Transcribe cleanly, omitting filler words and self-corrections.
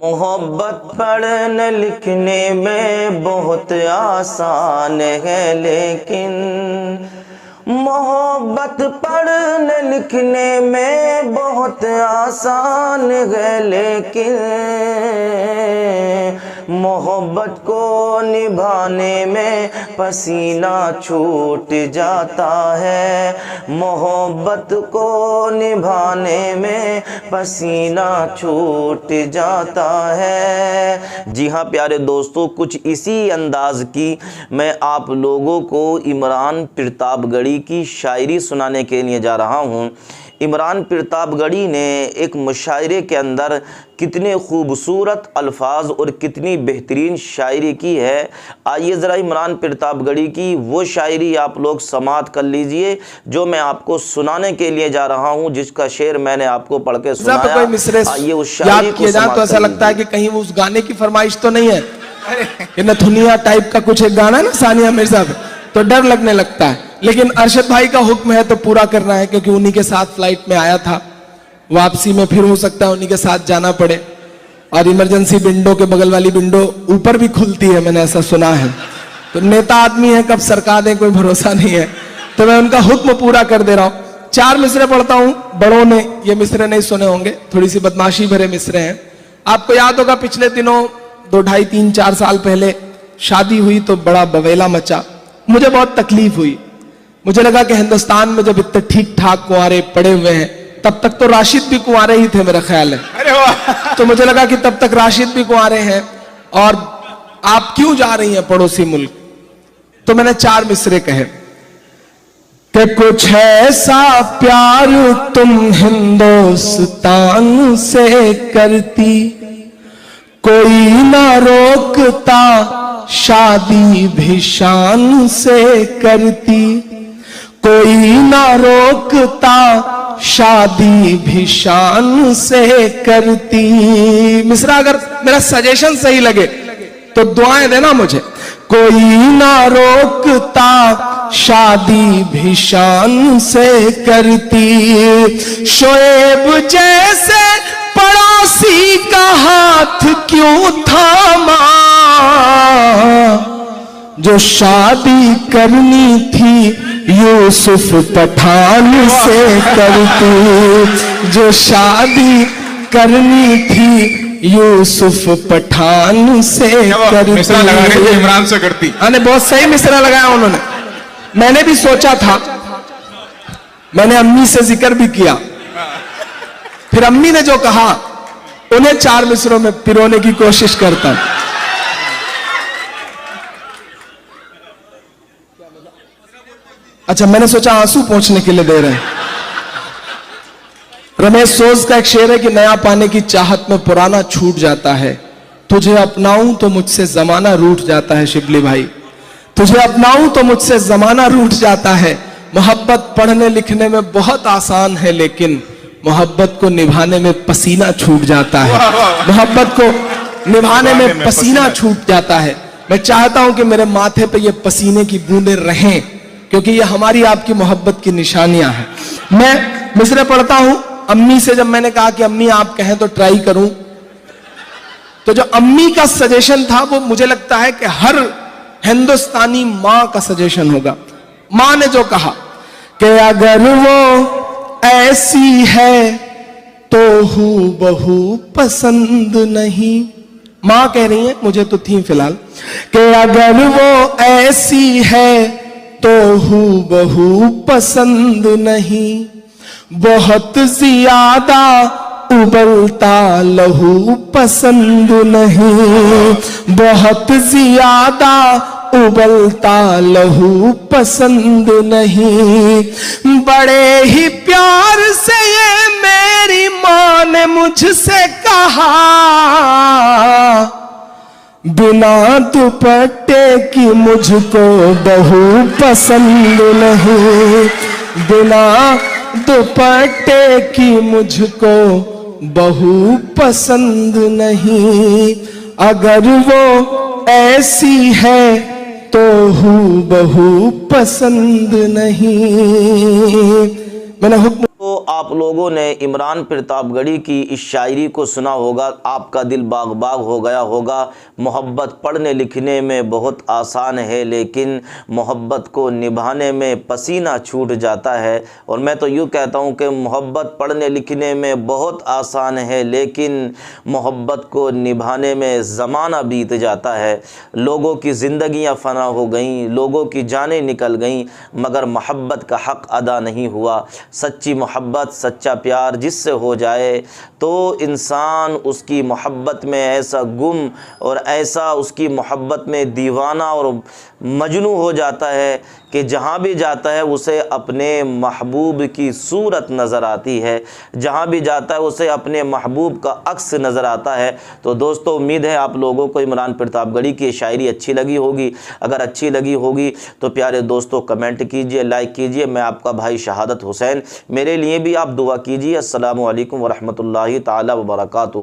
मोहब्बत पढ़ने लिखने में बहुत आसान है, लेकिन मोहब्बत पढ़ने लिखने में बहुत आसान है, लेकिन मोहब्बत को निभाने में पसीना छूट जाता है। मोहब्बत को निभाने में पसीना छूट जाता है। जी हाँ प्यारे दोस्तों, कुछ इसी अंदाज की मैं आप लोगों को इमरान प्रतापगढ़ी की शायरी सुनाने के लिए जा रहा हूँ। इमरान प्रतापगढ़ी ने एक मुशायरे के अंदर कितने खूबसूरत अल्फाज और कितनी बेहतरीन शायरी की है। आइए ज़रा इमरान प्रतापगढ़ी की वो शायरी आप लोग समाअत कर लीजिए जो मैं आपको सुनाने के लिए जा रहा हूँ, जिसका शेर मैंने आपको पढ़ के सुनाया। आइए उस शायरी को समाअत तो ऐसा लगता है कि कहीं वो उस गाने की फरमाइश तो नहीं है, ये नथुनिया टाइप का कुछ एक गाना है ना सानिया मिर्जा पे, तो डर लगने लगता है। लेकिन अरशद भाई का हुक्म है तो पूरा करना है, क्योंकि उन्हीं के साथ फ्लाइट में आया था। वापसी में फिर हो सकता है उन्हीं के साथ जाना पड़े, और इमरजेंसी विंडो के बगल वाली विंडो ऊपर भी खुलती है, मैंने ऐसा सुना है। तो नेता आदमी है, कब सरकार दे कोई भरोसा नहीं है, तो मैं उनका हुक्म पूरा कर दे रहा हूं। 4 मिसरे पढ़ता हूं। बड़ों ने ये मिसरे नहीं सुने होंगे, थोड़ी सी बदमाशी भरे मिसरे हैं। आपको याद होगा पिछले दिनों 2, 2.5, 3, 4 साल पहले शादी हुई तो बड़ा बवेला मचा। मुझे बहुत तकलीफ हुई। मुझे लगा कि हिंदुस्तान में जब इतने ठीक ठाक कुंवारे पड़े हुए हैं, तब तक तो राशिद भी कुंवारे ही थे मेरा ख्याल है। अरे वाह। तो मुझे लगा कि तब तक राशिद भी कुंवारे हैं और आप क्यों जा रही हैं पड़ोसी मुल्क। तो मैंने 4 मिसरे कहे कि कुछ ऐसा प्यार तुम हिंदुस्तान से करती, कोई ना रोकता शादी भी शान से करती, कोई ना रोकता शादी भी शान से करती। मिसरा अगर मेरा सजेशन सही लगे तो दुआएं देना मुझे। कोई ना रोकता शादी भी शान से करती, शोएब जैसे पड़ोसी का हाथ क्यों थामा, जो शादी करनी थी यूसुफ पठान से करती, जो शादी करनी थी यूसुफ पठान से करती। मिसरा लगाने इमरान से करती। अरे बहुत सही मिसरा लगाया उन्होंने। मैंने भी सोचा था, मैंने अम्मी से जिक्र भी किया, फिर अम्मी ने जो कहा उन्हें 4 मिसरों में पिरोने की कोशिश करता। अच्छा, मैंने सोचा आंसू पोंछने के लिए दे रहे हैं। रमेश सोज का एक शेर है कि नया पाने की चाहत में पुराना छूट जाता है, तुझे अपनाऊं तो मुझसे जमाना रूठ जाता है। शिबली भाई, तुझे अपनाऊं तो मुझसे जमाना रूठ जाता है। मोहब्बत पढ़ने लिखने में बहुत आसान है, लेकिन मोहब्बत को निभाने में पसीना छूट जाता है। मोहब्बत को निभाने में पसीना छूट जाता है। मैं चाहता हूं कि मेरे माथे पे ये पसीने की बूंदें रहें, क्योंकि ये हमारी आपकी मोहब्बत की निशानियां हैं। मैं मिसरे पढ़ता हूं। अम्मी से जब मैंने कहा कि अम्मी आप कहें तो ट्राई करूं, तो जो अम्मी का सजेशन था वो मुझे लगता है कि हर हिंदुस्तानी मां का सजेशन होगा। मां ने जो कहा कि अगर वो ऐसी है तो हूबहू पसंद नहीं। मां कह रही है, मुझे तो थी फिलहाल, कि अगर वो ऐसी है तो हूबहू पसंद नहीं, बहुत ज्यादा उबलता लहू पसंद नहीं, बहुत ज्यादा उबलता लहू पसंद नहीं। बड़े ही प्यार से ये मेरी मां ने मुझसे कहा, बिना दुपट्टे की मुझको बहू पसंद नहीं, बिना दुपट्टे की मुझको बहू पसंद नहीं। अगर वो ऐसी है तो हूबहू पसंद नहीं। मैंने हुक्म तो आप लोगों ने इमरान प्रतापगढ़ी की इस शायरी को सुना होगा, आपका दिल बाग बाग हो गया होगा। मोहब्बत पढ़ने लिखने में बहुत आसान है, लेकिन मोहब्बत को निभाने में पसीना छूट जाता है। और मैं तो यूँ कहता हूँ कि मोहब्बत पढ़ने लिखने में बहुत आसान है, लेकिन मोहब्बत को निभाने में ज़माना बीत जाता है। लोगों की ज़िंदगियाँ फ़ना हो गईं, लोगों की जानें निकल गईं, मगर मोहब्बत का हक़ अदा नहीं हुआ। सच्ची मोहब्बत, सच्चा प्यार जिससे हो जाए तो इंसान उसकी मोहब्बत में ऐसा गुम और ऐसा उसकी मोहब्बत में दीवाना और मजनू हो जाता है कि जहाँ भी जाता है उसे अपने महबूब की सूरत नज़र आती है, जहाँ भी जाता है उसे अपने महबूब का अक्स नज़र आता है। तो दोस्तों, उम्मीद है आप लोगों को इमरान प्रतापगढ़ी की शायरी अच्छी लगी होगी। अगर अच्छी लगी होगी तो प्यारे दोस्तों कमेंट कीजिए, लाइक कीजिए। मैं आपका भाई शहादत हुसैन, मेरे लिए भी आप दुआ कीजिए। अस्सलामु अलैकुम वरहमतुल्लाहि ताला वबरकातुहू।